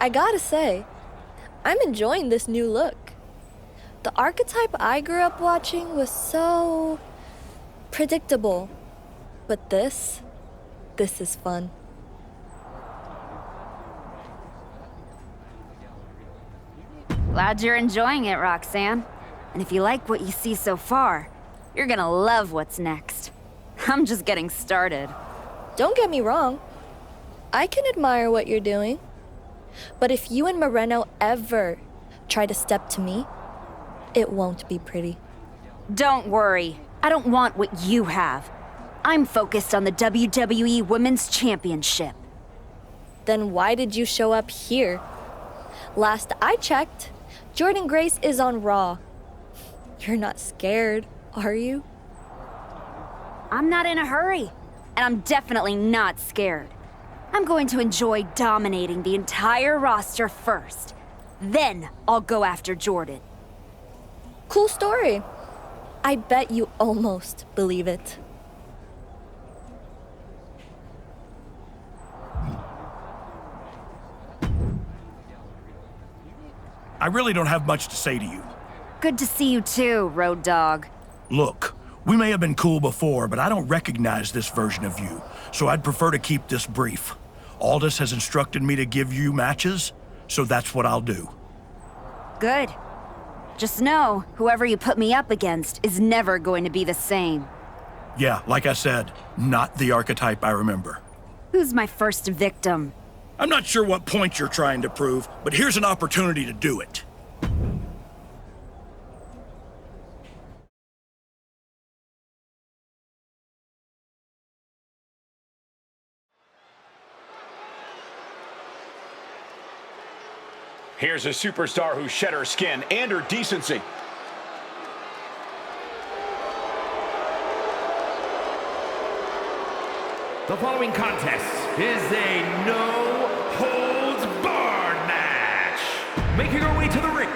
I gotta say, I'm enjoying this new look. The archetype I grew up watching was so predictable. But this is fun. Glad you're enjoying it, Roxanne. And if you like what you see so far, you're gonna love what's next. I'm just getting started. Don't get me wrong. I can admire what you're doing. But if you and Moreno ever try to step to me, it won't be pretty. Don't worry. I don't want what you have. I'm focused on the WWE Women's Championship. Then why did you show up here? Last I checked, Jordynne Grace is on Raw. You're not scared, are you? I'm not in a hurry, and I'm definitely not scared. I'm going to enjoy dominating the entire roster first. Then I'll go after Jordynne. Cool story. I bet you almost believe it. I really don't have much to say to you. Good to see you too, Road Dogg. Look, we may have been cool before, but I don't recognize this version of you, so I'd prefer to keep this brief. Aldous has instructed me to give you matches, so that's what I'll do. Good. Just know, whoever you put me up against is never going to be the same. Yeah, like I said, not the archetype I remember. Who's my first victim? I'm not sure what point you're trying to prove, but here's an opportunity to do it. Here's a superstar who shed her skin and her decency. The following contest is a no-holds-barred match. Making her way to the ring.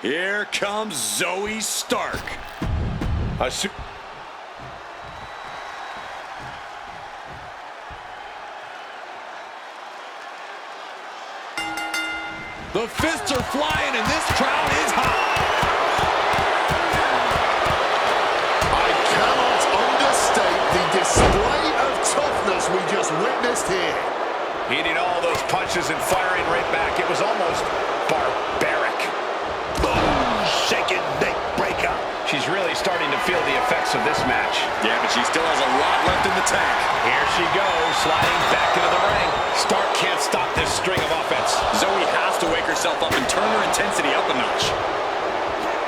Here comes Zoe Stark. The fists are flying and this crowd is hot. I cannot understate the display of toughness we just witnessed here. Hitting all those punches and firing right back. It was almost barbaric. Boom! Shaking neck breakup. She's really starting to feel the effects of this match. Yeah, but she still has a lot left in the tank. Here she goes, sliding back into the ring. Stark can't stop this string of offense. Zoe has to wake herself up and turn her intensity up a notch.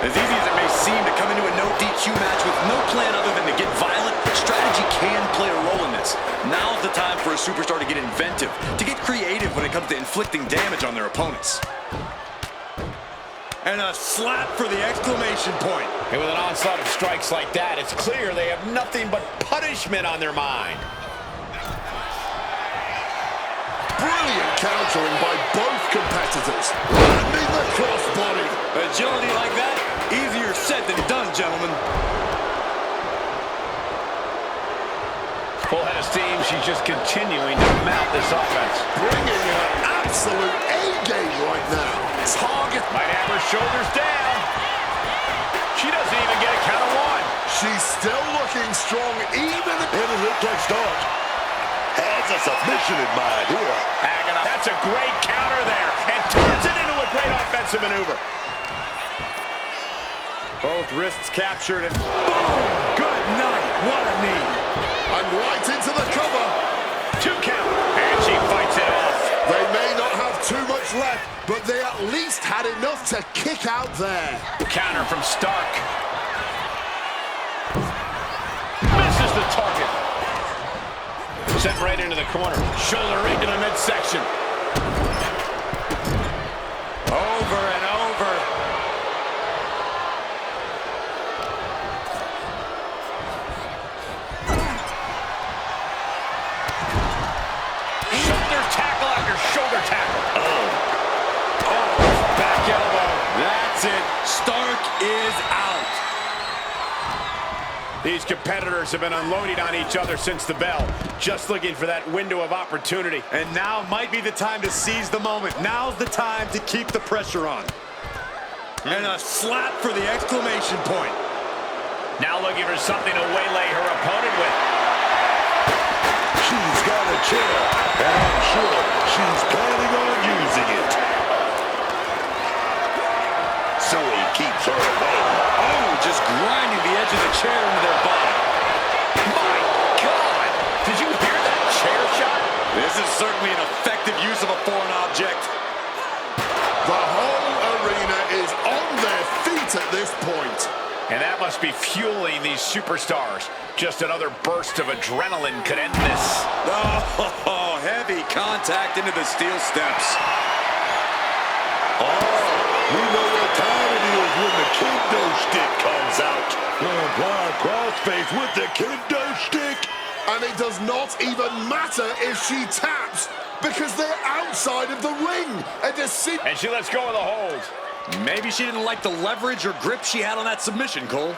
As easy as it may seem to come into a no DQ match with no plan other than to get violent, strategy can play a role in this. Now's the time for a superstar to get inventive, to get creative when it comes to inflicting damage on their opponents. And a slap for the exclamation point. And with an onslaught of strikes like that, it's clear they have nothing but punishment on their mind. Brilliant countering by both competitors. Landing the crossbody. Agility like that, easier said than done, gentlemen. Full head of steam, she's just continuing to mount this offense. Bringing her absolute A-game right now. Target. Might have her shoulders down. She doesn't even get a count of one. She's still looking strong, even in a look-like start. Has a submission in mind here. That's a great counter there, and turns it into a great offensive maneuver. Both wrists captured and boom! Good night. What a knee. And right into the cover. 2 count, and she fights it off. They may not have too much left, but they at least had enough to kick out there. Counter from Stark. Misses the target. Sent right into the corner. Shoulder right into the midsection. Over and over. Shoulder tackle after shoulder tackle. Oh, back elbow. That's it. Stark is out. These competitors have been unloading on each other since the bell, just looking for that window of opportunity. And now might be the time to seize the moment. Now's the time to keep the pressure on. And a slap for the exclamation point. Now looking for something to waylay her opponent with. She's got a chair, and I'm sure she's planning on using it. Zoe keeps her away. Oh, just grinding the edge of the chair into their body. My God! Did you hear that chair shot? This is certainly an effective use of a foreign object. The whole arena is on their feet at this point. And that must be fueling these superstars. Just another burst of adrenaline could end this. Oh, heavy contact into the steel steps. We know what time it is when the kendo stick comes out. Apply crossface with the kendo stick. And it does not even matter if she taps because they're outside of the ring. And she lets go of the hold. Maybe she didn't like the leverage or grip she had on that submission, Cole.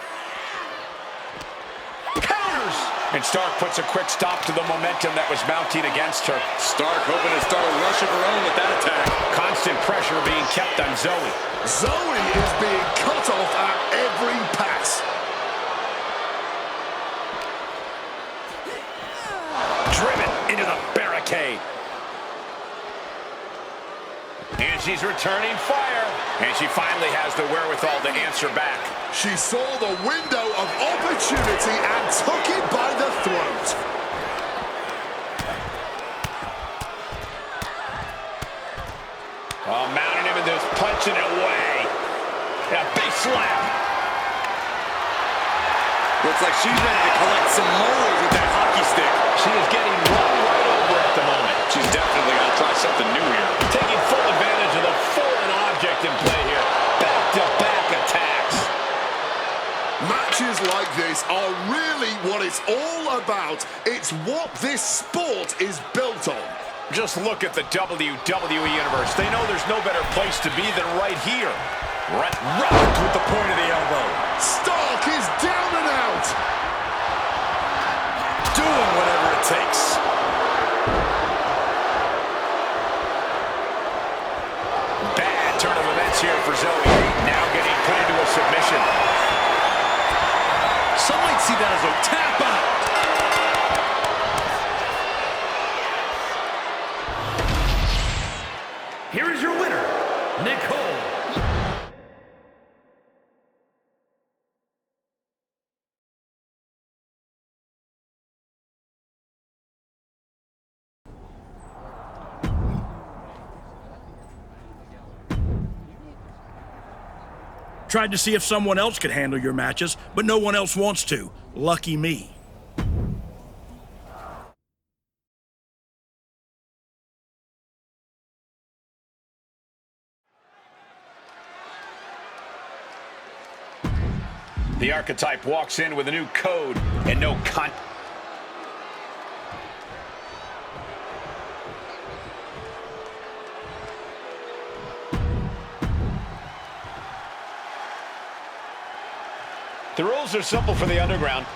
Counters! And Stark puts a quick stop to the momentum that was mounting against her. Stark hoping to start a rush of her own with that attack. Constant pressure being kept on Zoe. Zoe is being cut off at every pass. Driven into the barricade. And she's returning fire. And she finally has the wherewithal to answer back. She saw the window of opportunity and took it by the throat. Oh, mounting him and just punching it away. And a big slap. Looks like she's ready to collect some moles with that hockey stick. She is getting run right over at the moment. She's definitely going to try something new here. Taking full advantage of the foreign object in play here. Back-to-back attacks. Matches like this are really what it's all about. It's what this sport is built on. Just look at the WWE Universe. They know there's no better place to be than right here. Rocked with the point of the elbow. Stark is down and out. Doing whatever it takes. Bad turn of events here for Zoe. Now getting put into a submission. Some might see that as a tap out. Here is your winner, Nicole. Tried to see if someone else could handle your matches, but no one else wants to. Lucky me. The archetype walks in with a new code and no The rules are simple for the Underground.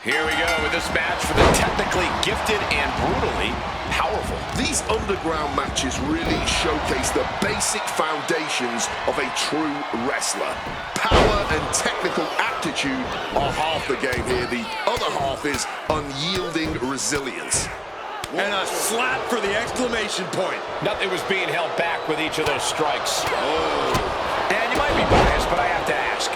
Here we go with this match for the technically gifted and brutally powerful. These underground matches really showcase the basic foundations of a true wrestler. Power and technical aptitude are half the game here. The other half is unyielding resilience. And a slap for the exclamation point. Nothing was being held back with each of those strikes. Oh. And you might be biased, but I have to ask.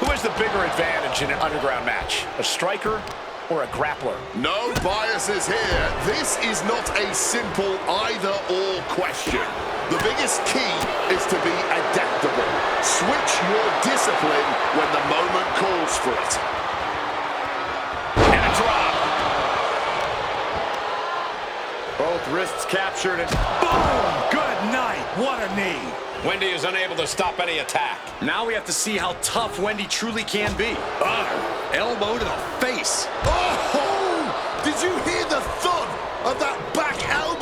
Who has the bigger advantage in an underground match? A striker or a grappler? No biases here. This is not a simple either-or question. The biggest key is to be adaptable. Switch your discipline when the moment calls for it. And a drop. Both wrists captured and boom! Good night. What a knee. Wendy is unable to stop any attack. Now we have to see how tough Wendy truly can be. Elbow to the face. Oh! Did you hear the thud of that back elbow?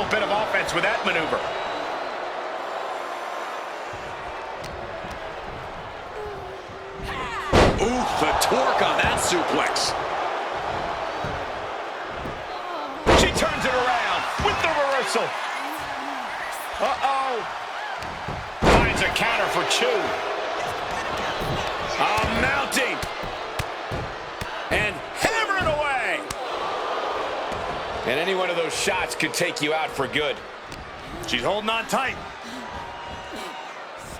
little bit of offense with that maneuver. Ooh, the torque on that suplex. She turns it around with the reversal. Uh-oh. Finds a counter for 2. Mounting. And hammering away. And any one of those shots could take you out for good. She's holding on tight.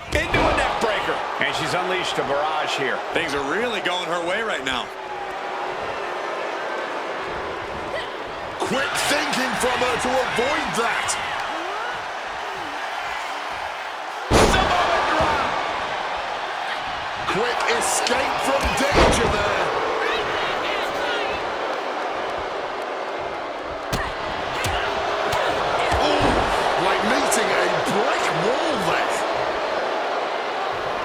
Into a neck breaker. And she's unleashed a barrage here. Things are really going her way right now. Quick thinking from her to avoid that. Samoa drop. Quick escape from danger there. Ooh, like meeting a brick wall there.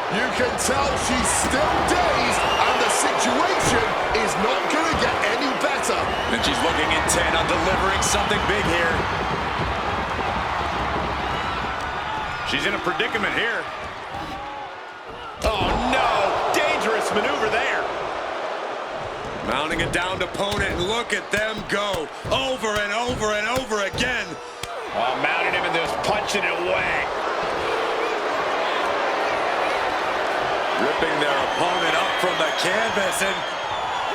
You can tell she's still dazed, and the situation is not going to get any better. And she's looking intent on delivering something big here. She's in a predicament here. Oh, no. Dangerous maneuver there. Mounting a downed opponent, and look at them go. Over and over and over again. Oh, mounting him and just punching it away. Ripping their opponent up from the canvas and...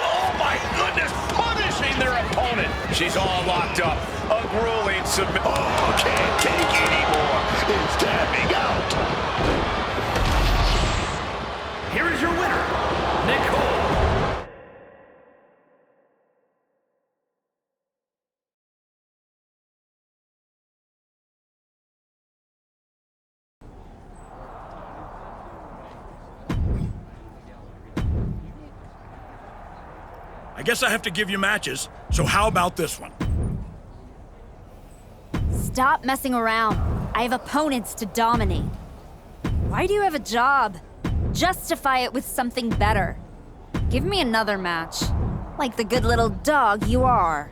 Oh, my goodness. Punishing their opponent. She's all locked up. A grueling submit. Oh, can't take anymore. It's tapping out. Here is your winner, Nicole. I guess I have to give you matches, so how about this one? Stop messing around. I have opponents to dominate. Why do you have a job? Justify it with something better. Give me another match. Like the good little dog you are.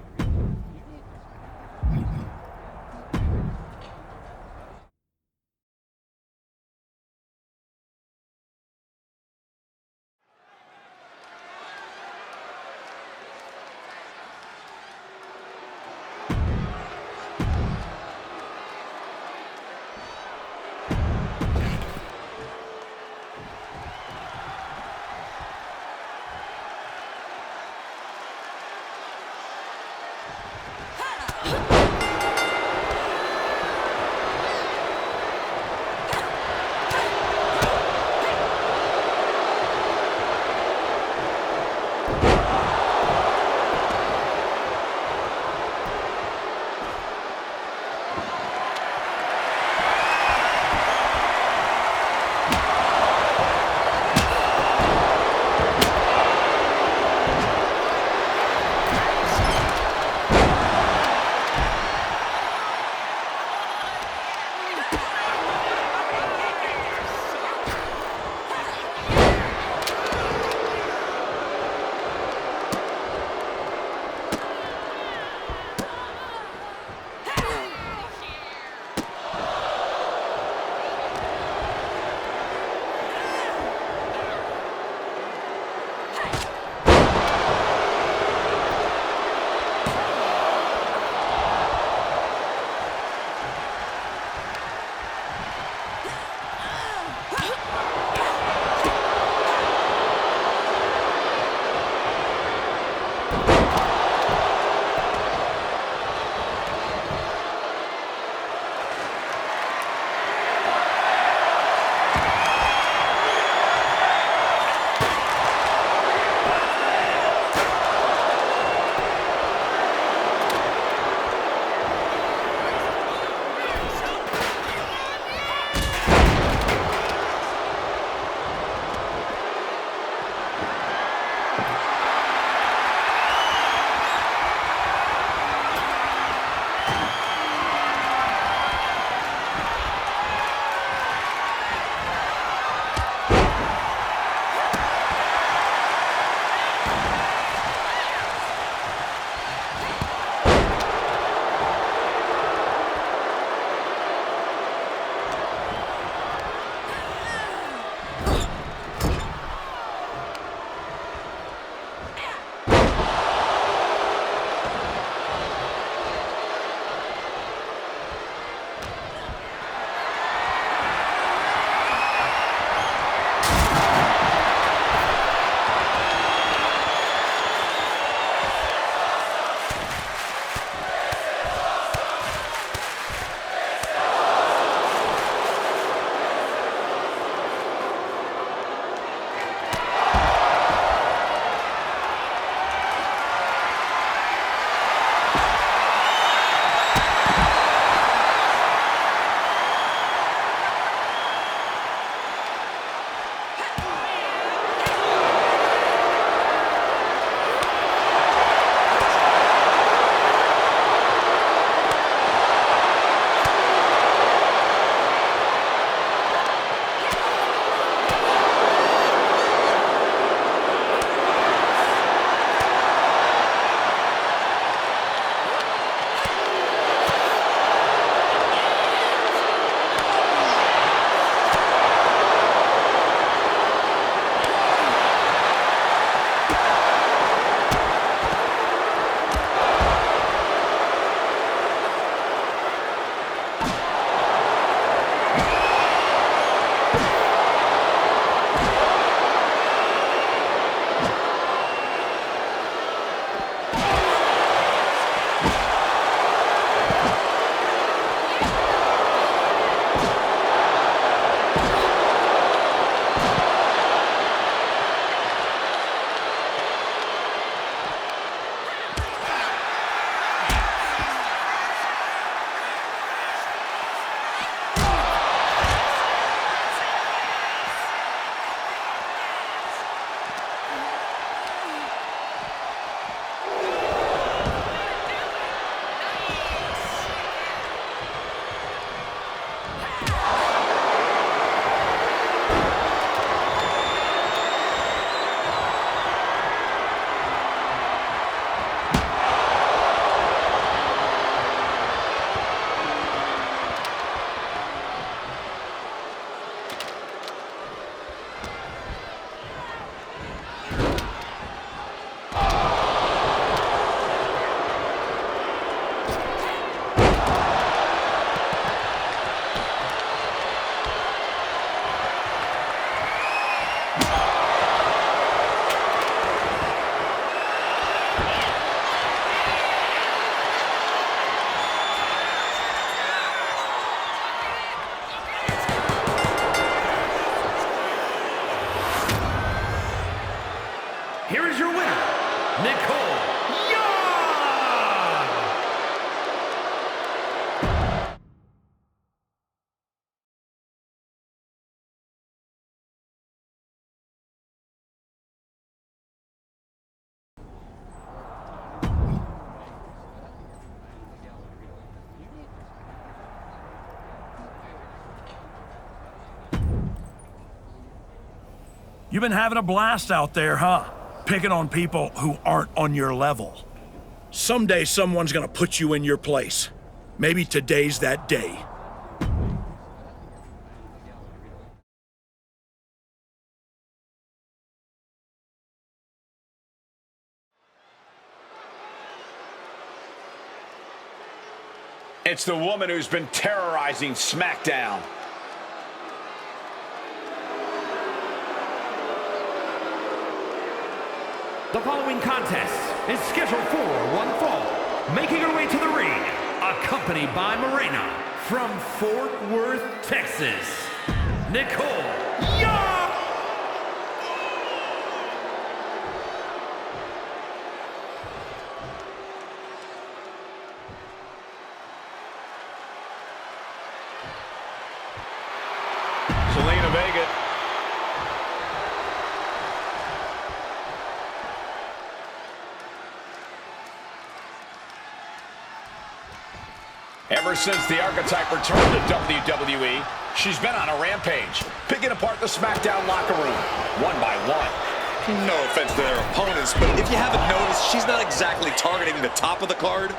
Nicole Young! You've been having a blast out there, huh? Picking on people who aren't on your level. Someday someone's gonna put you in your place. Maybe today's that day. It's the woman who's been terrorizing SmackDown. The following contest is scheduled for one fall. Making her way to the ring, accompanied by Morena from Fort Worth, Texas, Nicole Young! Zelina Vega. Ever since the Archetype returned to WWE, she's been on a rampage, picking apart the SmackDown locker room, one by one. No offense to their opponents, but if you haven't noticed, she's not exactly targeting the top of the card.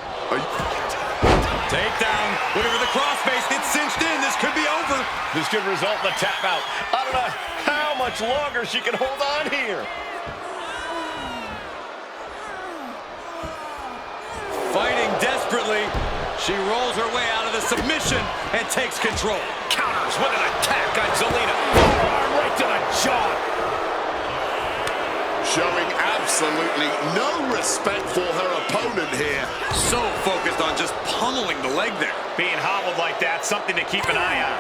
Takedown, looking for the crossface, it's cinched in, this could be over. This could result in a tap out. I don't know how much longer she can hold on here. Fighting desperately, she rolls her way out of the submission and takes control. Counters with an attack on Zelina. Forearm right to the jaw. Showing absolutely no respect for her opponent here. So focused on just pummeling the leg there. Being hobbled like that, something to keep an eye on.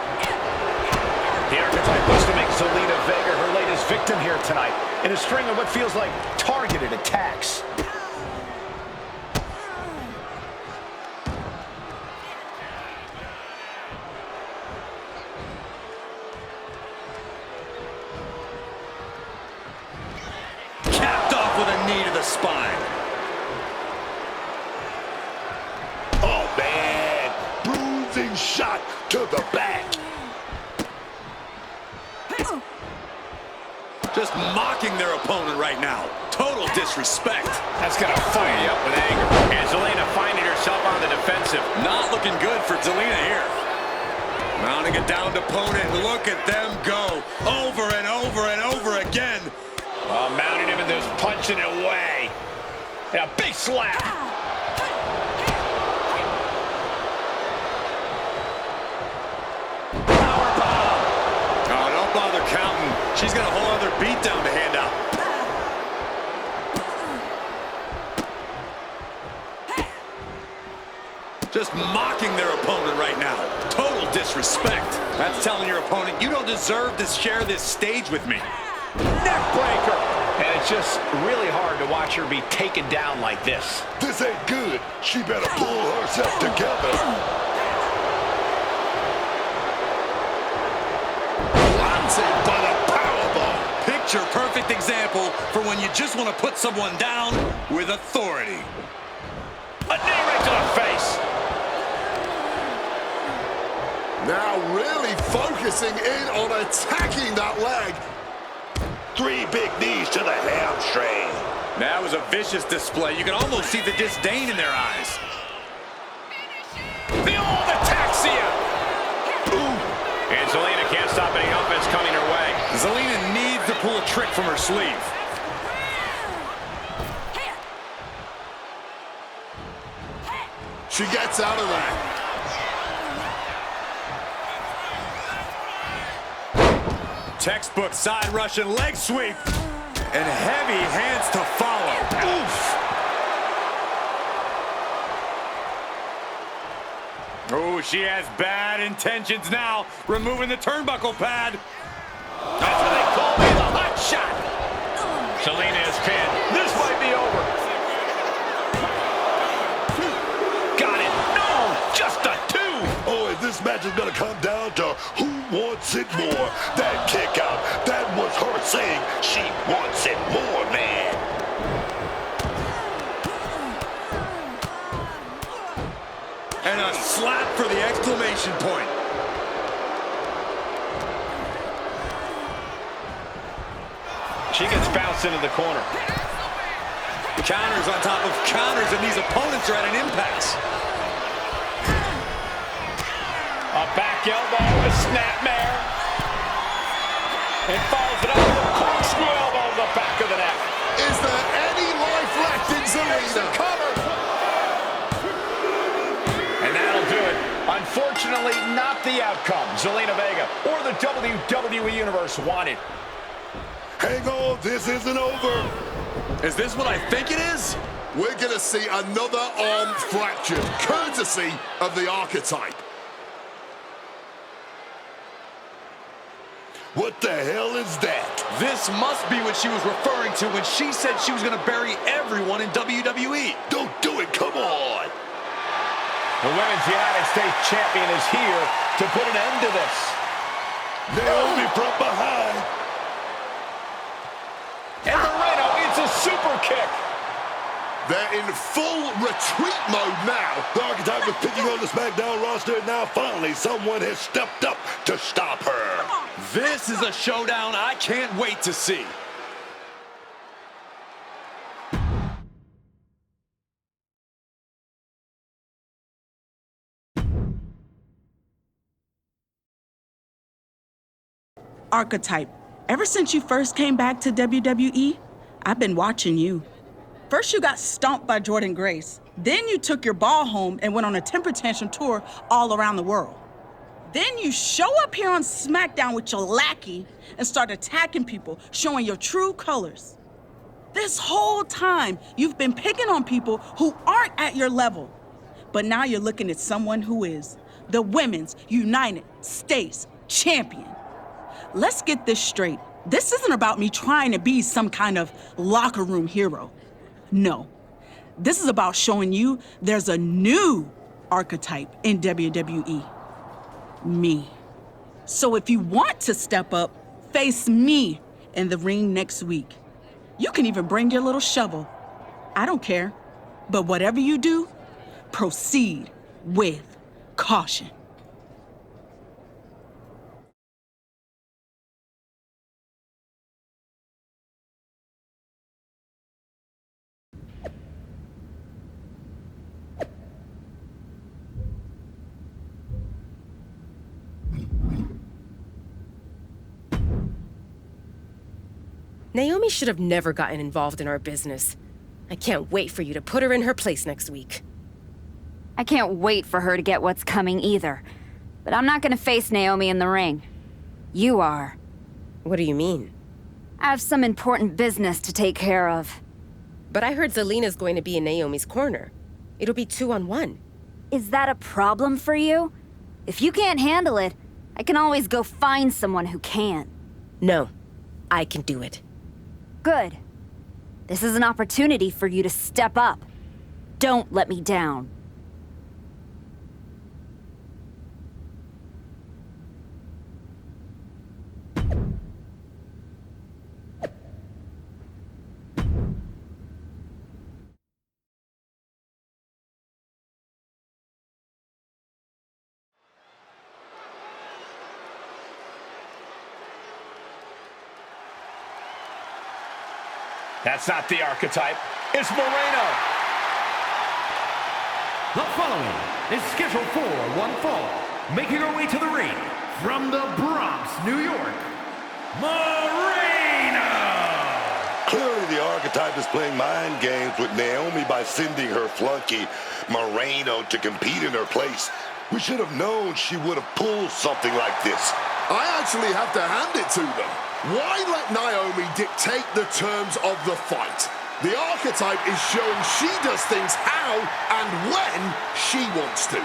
The Archetype wants to make Zelina Vega her latest victim here tonight in a string of what feels like targeted attacks. With a knee to the spine. Oh, man. Bruising shot to the back. Just mocking their opponent right now. Total disrespect. That's going to fire you up with anger. And Zelina finding herself on the defensive. Not looking good for Zelina here. Mounting a downed opponent. Look at them go. Over and over and over again. Mounting him and just punching it away. And a big slap. Powerbomb. Oh, don't bother counting. She's got a whole other beatdown to hand out. Just mocking their opponent right now. Total disrespect. That's telling your opponent, you don't deserve to share this stage with me. Neckbreaker. And it's just really hard to watch her be taken down like this. This ain't good. She better pull herself together. Planted by the powerbomb. Picture perfect example for when you just want to put someone down with authority. A knee right to the face. Now really focusing in on attacking that leg. 3 big knees to the hamstring. That was a vicious display. You can almost see the disdain in their eyes. The old ataxia. Ooh. And Zelina can't stop any offense coming her way. Zelina needs to pull a trick from her sleeve. She gets out of that. Textbook side Russian leg sweep. And heavy hands to follow. Oof. Oh, she has bad intentions now. Removing the turnbuckle pad. That's what they call me, the hot shot. Zelina is pinned. This might be over. come down to who wants it more. That kick out, that was her saying she wants it more, man. And a slap for the exclamation point. She gets bounced into the corner. Counters on top of counters, and these opponents are at an impasse. A back elbow, a snapmare. And follows it up with a corkscrew elbow in the back of the neck. Is there any life left in Zelina? Cover. And that'll do it. Unfortunately, not the outcome Zelina Vega or the WWE Universe wanted. Hang on, this isn't over. Is this what I think it is? We're gonna see another arm fractured, courtesy of the Archetype. What the hell is that? This must be what she was referring to when she said she was going to bury everyone in WWE. Don't do it, come on. The Women's United States Champion is here to put an end to this. Naomi from behind. And Moreno, it's a super kick. They're in full retreat mode now. The Archetype was picking on the SmackDown roster, and now finally someone has stepped up to stop her. This is a showdown I can't wait to see. Archetype, ever since you first came back to WWE, I've been watching you. First you got stomped by Jordynne Grace. Then you took your ball home and went on a temper tantrum tour all around the world. Then you show up here on SmackDown with your lackey and start attacking people, showing your true colors. This whole time, you've been picking on people who aren't at your level. But now you're looking at someone who is the Women's United States Champion. Let's get this straight. This isn't about me trying to be some kind of locker room hero. No. This is about showing you there's a new archetype in WWE. Me. So if you want to step up, face me in the ring next week. You can even bring your little shovel. I don't care. But whatever you do, proceed with caution. Naomi should have never gotten involved in our business. I can't wait for you to put her in her place next week. I can't wait for her to get what's coming either. But I'm not gonna face Naomi in the ring. You are. What do you mean? I have some important business to take care of. But I heard Zelina's going to be in Naomi's corner. It'll be 2-on-1. Is that a problem for you? If you can't handle it, I can always go find someone who can. No, I can do it. Good. This is an opportunity for you to step up. Don't let me down. That's not the archetype. It's Moreno. The following is scheduled for one fall. Making her way to the ring from the Bronx, New York, Moreno! Clearly the Archetype is playing mind games with Naomi by sending her flunky, Moreno, to compete in her place. We should have known she would have pulled something like this. I actually have to hand it to them. Why let Naomi dictate the terms of the fight? The Archetype is showing she does things how and when she wants to.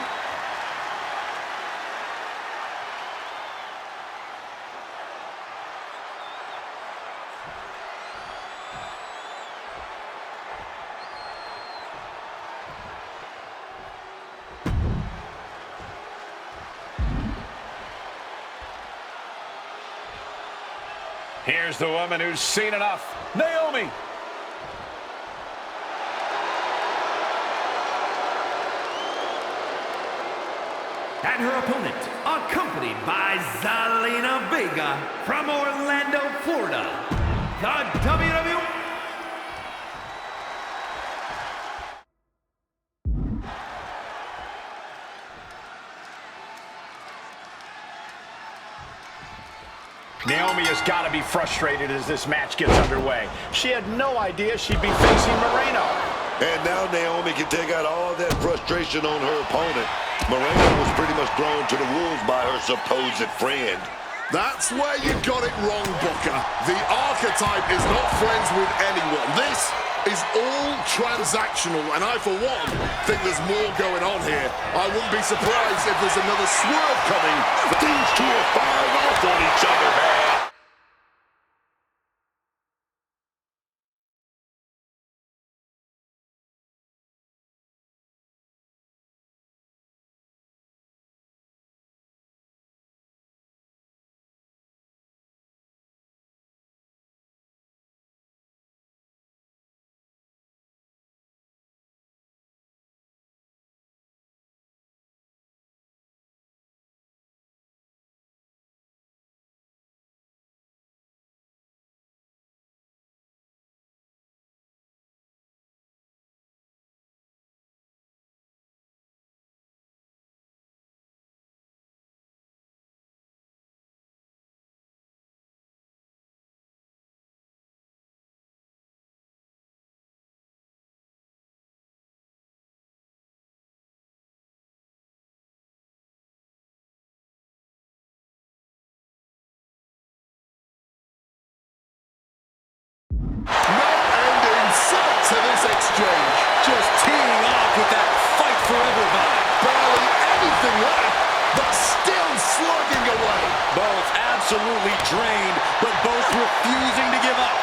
Here's the woman who's seen enough, Naomi. And her opponent, accompanied by Zelina Vega from Orlando, Florida, the WWE. Naomi has got to be frustrated as this match gets underway. She had no idea she'd be facing Moreno. And now Naomi can take out all that frustration on her opponent. Moreno was pretty much thrown to the wolves by her supposed friend. That's where you got it wrong, Booker. The archetype is not friends with anyone. This is all transactional, and I, for one, think there's more going on here. I wouldn't be surprised if there's another swerve coming. These two are firing off on each other, man. To this exchange. Just teeing off with that fight forever vibe. Barely anything left, but still slugging away. Both absolutely drained, but both refusing to give up.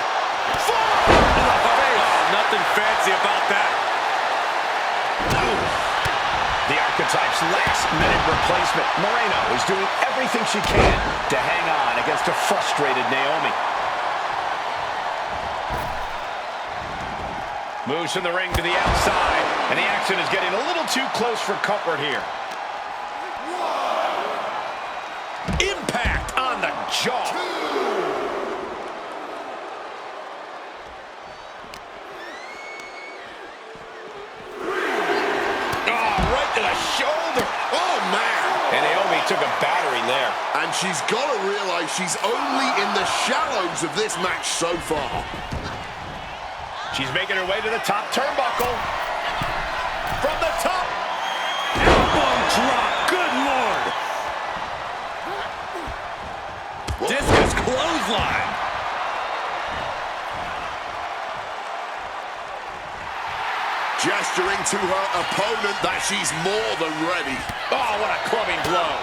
Fire to the face. Oh, nothing fancy about that. The Archetype's last-minute replacement. Moreno is doing everything she can to hang on against a frustrated Naomi. Moves from the ring to the outside, and the action is getting a little too close for comfort here. Impact on the jaw. Oh, right to the shoulder. Oh, man. And Naomi took a battering there. And she's got to realize she's only in the shallows of this match so far. She's making her way to the top turnbuckle. From the top. Elbow drop. Good Lord. Discus clothesline. Gesturing to her opponent that she's more than ready. Oh, what a clubbing blow.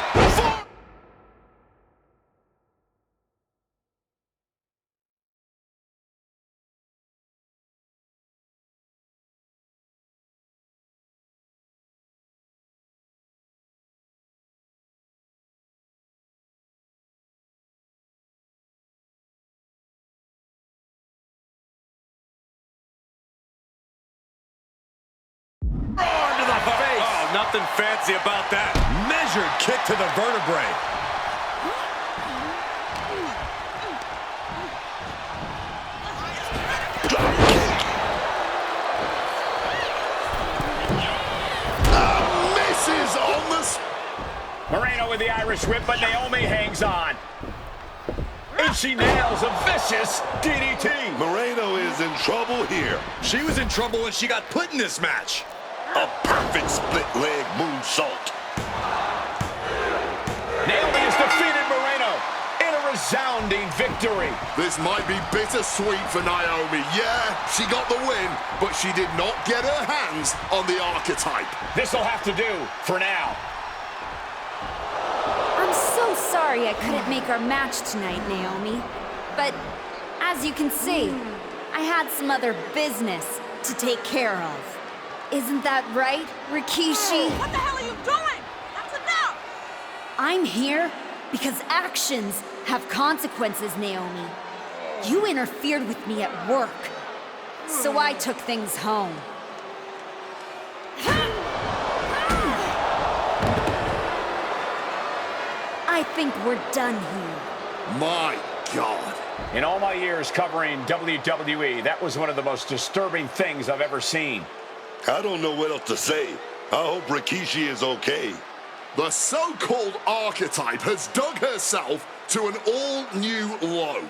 To the face. Oh, nothing fancy about that. Measured kick to the vertebrae. Misses on the... Moreno with the Irish whip, but Naomi hangs on. And she nails a vicious DDT. Moreno is in trouble here. She was in trouble when she got put in this match. A perfect split leg moonsault. Naomi has defeated Moreno in a resounding victory. This might be bittersweet for Naomi. Yeah, she got the win, but she did not get her hands on the Archetype. This'll have to do for now. I'm so sorry I couldn't make our match tonight, Naomi. But as you can see, I had some other business to take care of. Isn't that right, Rikishi? What the hell are you doing? That's enough! I'm here because actions have consequences, Naomi. You interfered with me at work, so I took things home. I think we're done here. My God. In all my years covering WWE, that was one of the most disturbing things I've ever seen. I don't know what else to say. I hope Rikishi is okay. The so-called archetype has dug herself to an all-new low.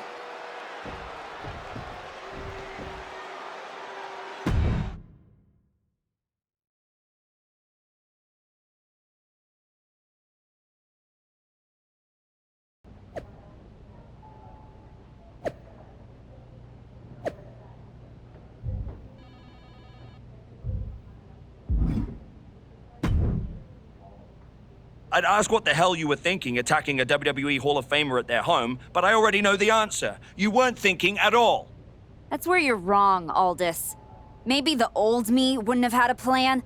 I'd ask what the hell you were thinking attacking a WWE Hall of Famer at their home, but I already know the answer. You weren't thinking at all. That's where you're wrong, Aldous. Maybe the old me wouldn't have had a plan,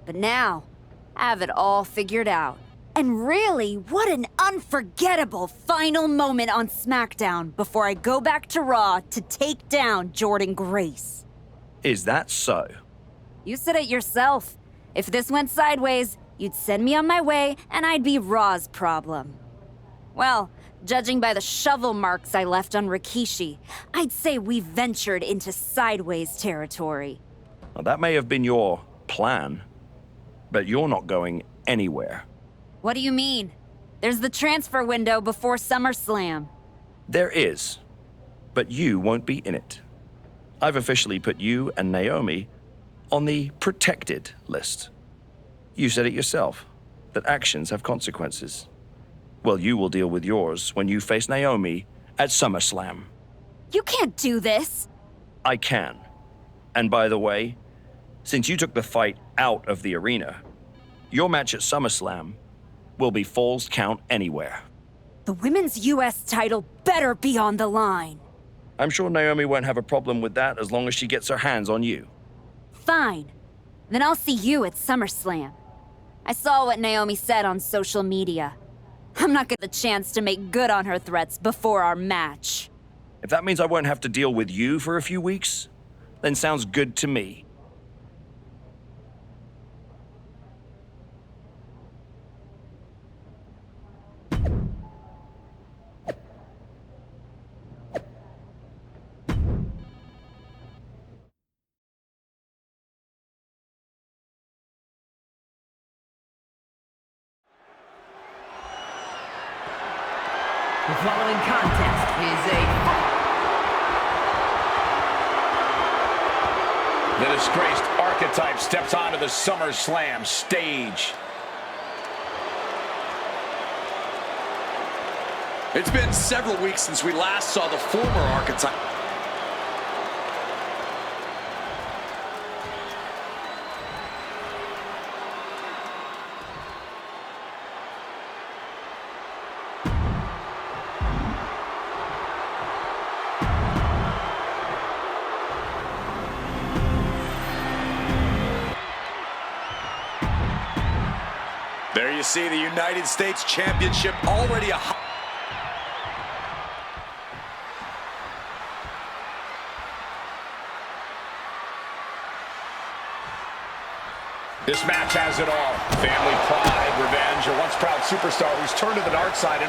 but now I have it all figured out. And really, what an unforgettable final moment on SmackDown before I go back to Raw to take down Jordynne Grace. Is that so? You said it yourself. If this went sideways, you'd send me on my way, and I'd be Raw's problem. Well, judging by the shovel marks I left on Rikishi, I'd say we ventured into sideways territory. Well, that may have been your plan, but you're not going anywhere. What do you mean? There's the transfer window before SummerSlam. There is, but you won't be in it. I've officially put you and Naomi on the protected list. You said it yourself, that actions have consequences. Well, you will deal with yours when you face Naomi at SummerSlam. You can't do this! I can. And by the way, since you took the fight out of the arena, your match at SummerSlam will be Falls Count Anywhere. The women's US title better be on the line. I'm sure Naomi won't have a problem with that as long as she gets her hands on you. Fine. Then I'll see you at SummerSlam. I saw what Naomi said on social media. I'm not getting the chance to make good on her threats before our match. If that means I won't have to deal with you for a few weeks, then sounds good to me. The following contest is The disgraced archetype steps onto the SummerSlam stage. It's been several weeks since we last saw the former archetype. There you see the United States Championship already a hot. This match has it all. Family pride, revenge, a once proud superstar who's turned to the dark side, and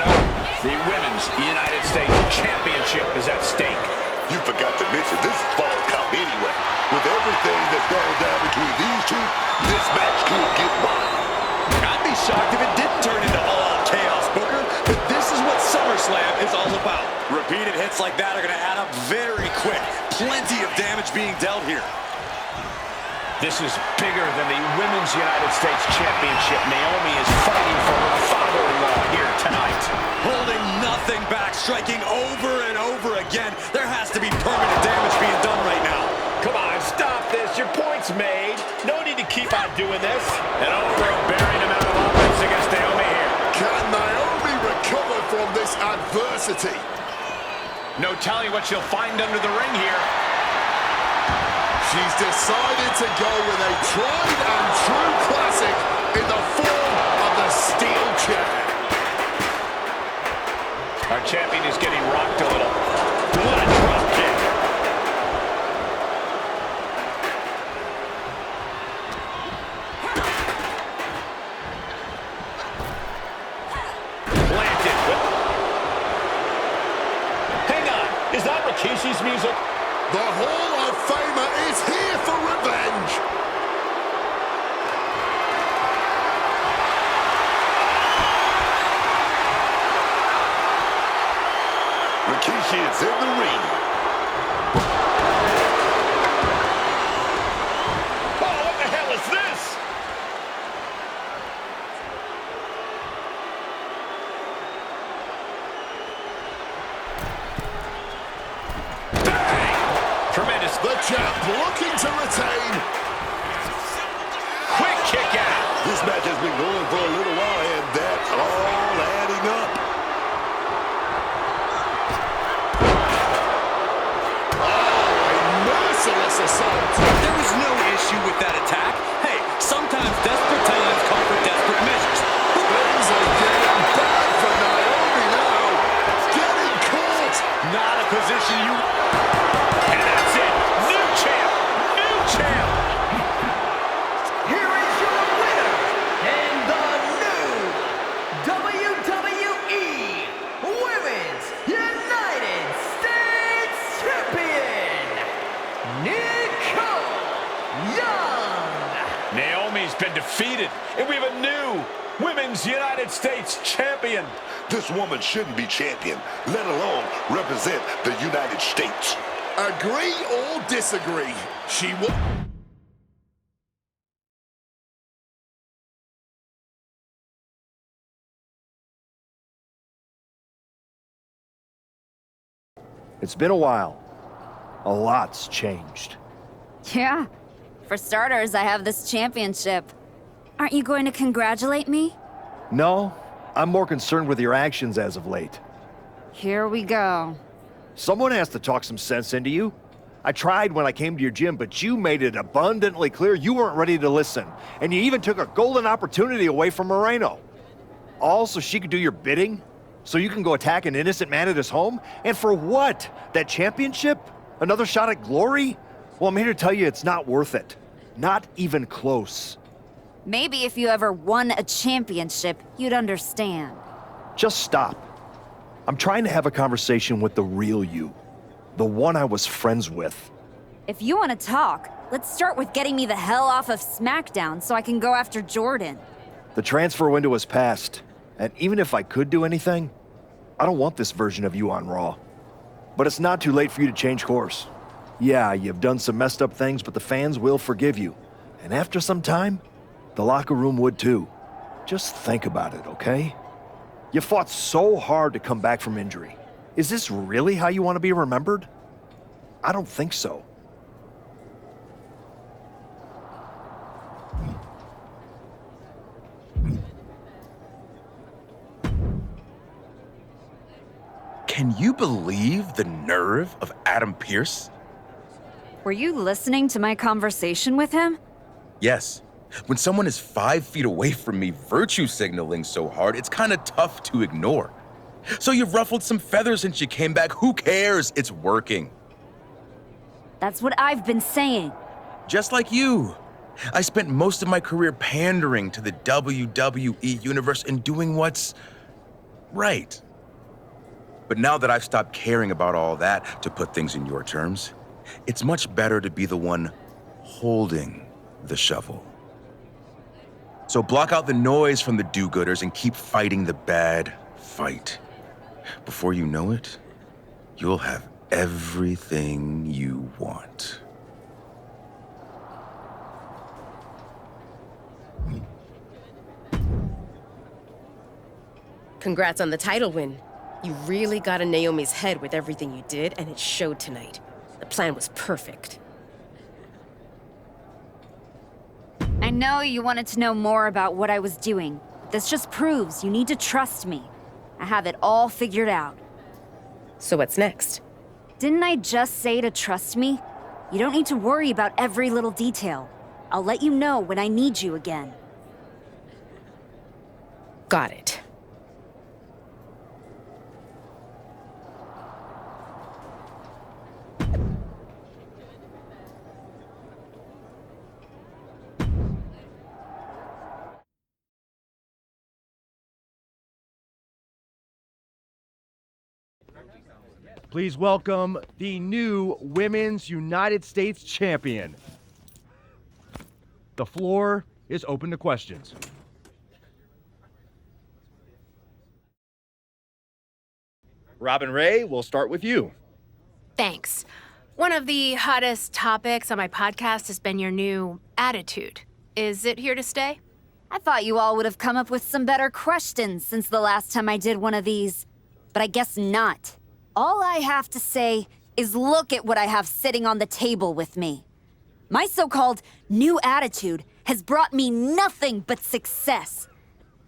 the Women's United States Championship is at stake. You forgot to mention this is Fall Count Anywhere. With everything that's gone down between these two, this match could get wild. I'd be shocked if it didn't turn into all-out chaos, Booker, but this is what SummerSlam is all about. Repeated hits like that are going to add up very quick. Plenty of damage being dealt here. This is bigger than the Women's United States Championship. Naomi is fighting for her father-in-law here tonight. Holding nothing back, striking over and over again. There has to be permanent damage being done right now. Come on, stop this. Your point's made. No need to keep on doing this. An overbearing amount of offense against Naomi here. Can Naomi recover from this adversity? No telling what she'll find under the ring here. She's decided to go with a tried and true classic in the form of the steel chair. Our champion is getting rocked a little. What a drop music. The Hall of Famer is here for revenge. Rikishi is in the ring. Oh, what the hell is this? Bang! Tremendous. The champ looking to retain. Quick kick out. This match has been going for a little while, and that's all adding up. Merciless assault. There was no issue with that attack. Hey, sometimes desperate times call for desperate measures. Things are getting bad for Naomi now. Getting caught. Not a position you... And that's it. New champ. New champ. Here is your winner and the new WWE Women's United States Champion, Nicole Young. Naomi's been defeated, and we have a new Women's United States Champion. This woman shouldn't be champion, let alone represent the United States. Agree or disagree? She will. It's been a while. A lot's changed. Yeah. For starters, I have this championship. Aren't you going to congratulate me? No, I'm more concerned with your actions as of late. Here we go. Someone has to talk some sense into you. I tried when I came to your gym, but you made it abundantly clear you weren't ready to listen. And you even took a golden opportunity away from Moreno. All so she could do your bidding? So you can go attack an innocent man at his home? And for what? That championship? Another shot at glory? Well, I'm here to tell you it's not worth it. Not even close. Maybe if you ever won a championship, you'd understand. Just stop. I'm trying to have a conversation with the real you. The one I was friends with. If you want to talk, let's start with getting me the hell off of SmackDown so I can go after Jordan. The transfer window has passed, and even if I could do anything, I don't want this version of you on Raw. But it's not too late for you to change course. Yeah, you've done some messed up things, but the fans will forgive you. And after some time, the locker room would too. Just think about it, okay? You fought so hard to come back from injury. Is this really how you want to be remembered? I don't think so. Can you believe the nerve of Adam Pearce? Were you listening to my conversation with him? Yes. When someone is 5 feet away from me virtue signaling so hard, it's kind of tough to ignore. So you've ruffled some feathers since you came back. Who cares? It's working. That's what I've been saying. Just like you. I spent most of my career pandering to the WWE universe and doing what's right. But now that I've stopped caring about all that, to put things in your terms, it's much better to be the one holding the shovel. So block out the noise from the do-gooders and keep fighting the bad fight. Before you know it, you'll have everything you want. Congrats on the title win. You really got in Naomi's head with everything you did, and it showed tonight. The plan was perfect. I know you wanted to know more about what I was doing. This just proves you need to trust me. I have it all figured out. So what's next? Didn't I just say to trust me? You don't need to worry about every little detail. I'll let you know when I need you again. Got it. Please welcome the new Women's United States Champion. The floor is open to questions. Robin Ray, we'll start with you. Thanks. One of the hottest topics on my podcast has been your new attitude. Is it here to stay? I thought you all would have come up with some better questions since the last time I did one of these. But I guess not. All I have to say is look at what I have sitting on the table with me. My so-called new attitude has brought me nothing but success.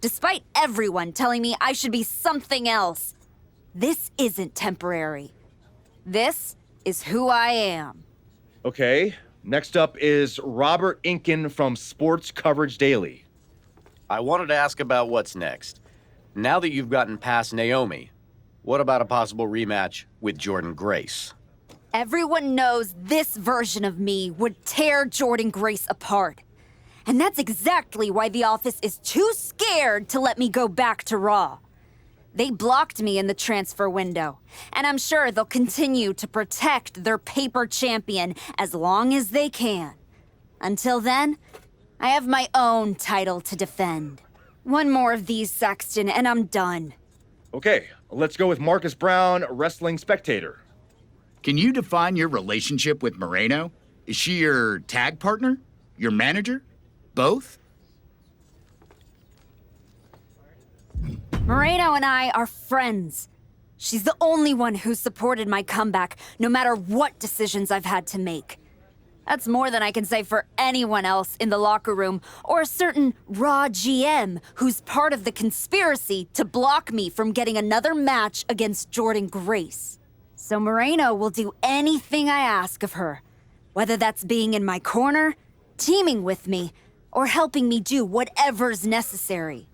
Despite everyone telling me I should be something else, this isn't temporary. This is who I am. Okay, next up is Robert Inkin from Sports Coverage Daily. I wanted to ask about what's next. Now that you've gotten past Naomi, what about a possible rematch with Jordynne Grace? Everyone knows this version of me would tear Jordynne Grace apart. And that's exactly why the office is too scared to let me go back to Raw. They blocked me in the transfer window, and I'm sure they'll continue to protect their paper champion as long as they can. Until then, I have my own title to defend. One more of these, Saxton, and I'm done. Okay, let's go with Marcus Brown, Wrestling Spectator. Can you define your relationship with Moreno? Is she your tag partner? Your manager? Both? Moreno and I are friends. She's the only one who's supported my comeback, no matter what decisions I've had to make. That's more than I can say for anyone else in the locker room, or a certain Raw GM who's part of the conspiracy to block me from getting another match against Jordynne Grace. So Moreno will do anything I ask of her, whether that's being in my corner, teaming with me, or helping me do whatever's necessary.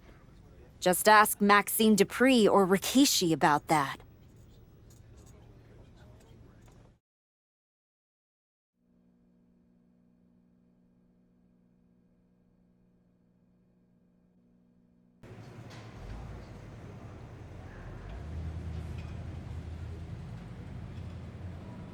Just ask Maxine Dupree or Rikishi about that.